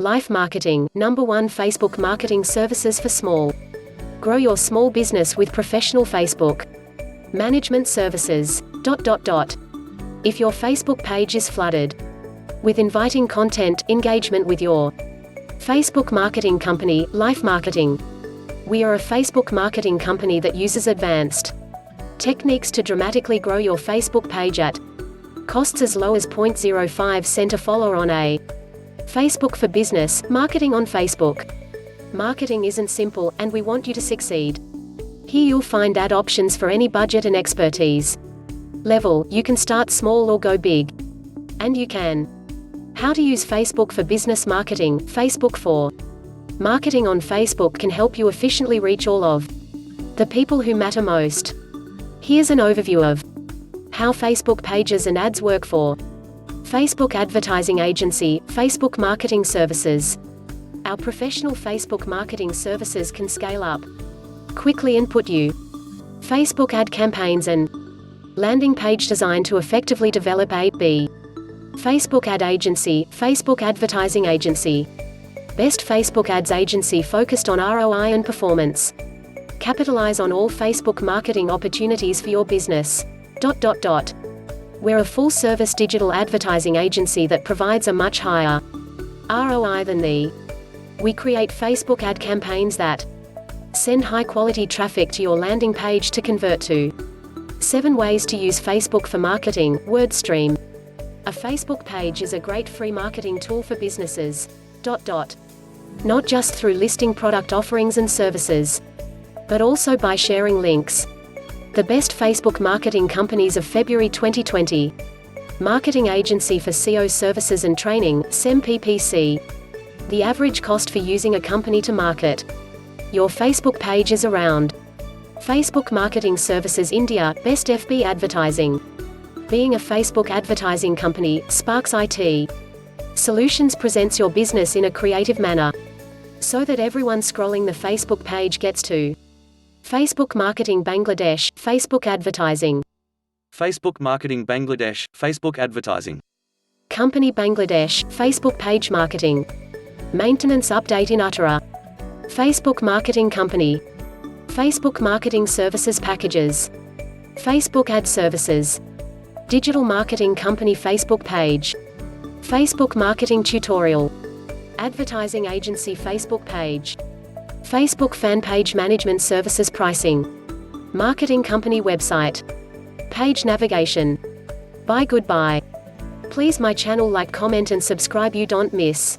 Life marketing, #1 Facebook marketing services for small. Grow your small business with professional Facebook management services. If your Facebook page is flooded with inviting content, engagement with your Facebook marketing company, Life Marketing. We are a Facebook marketing company that uses advanced techniques to dramatically grow your Facebook page at costs as low as 0.05 cent a follower on a Facebook for Business, marketing on Facebook. Marketing isn't simple, and we want you to succeed. Here you'll find ad options for any budget and expertise level. You can start small or go big. And you can. How to use Facebook for business marketing. Facebook for marketing on Facebook can help you efficiently reach all of the people who matter most. Here's an overview of how Facebook pages and ads work for Facebook advertising agency, Facebook marketing services. Our professional Facebook marketing services can scale up quickly and put you Facebook ad campaigns and landing page design to effectively develop a Facebook ad agency, Facebook advertising agency. Best Facebook ads agency focused on ROI and performance. Capitalize on all Facebook marketing opportunities for your business. We're a full-service digital advertising agency that provides a much higher ROI than the. We create Facebook ad campaigns that send high-quality traffic to your landing page to convert to 7 ways to use Facebook for marketing. WordStream. A Facebook page is a great free marketing tool for businesses. Not just through listing product offerings and services, but also by sharing links. The best Facebook marketing companies of February 2020. Marketing Agency for SEO Services and Training, SEMPPC. The average cost for using a company to market your Facebook page is around. Facebook Marketing Services India, Best FB Advertising. Being a Facebook advertising company, Sparks IT Solutions presents your business in a creative manner, so that everyone scrolling the Facebook page gets to Facebook Marketing Bangladesh, Facebook Advertising. Facebook Marketing Bangladesh, Facebook Advertising. Company Bangladesh, Facebook Page Marketing. Maintenance Update in Uttara. Facebook Marketing Company. Facebook Marketing Services Packages. Facebook Ad Services. Digital Marketing Company Facebook Page. Facebook Marketing Tutorial. Advertising Agency Facebook Page. Facebook Fan Page Management Services Pricing. Marketing Company Website. Page Navigation. Bye goodbye. Please my channel like, comment and subscribe you don't miss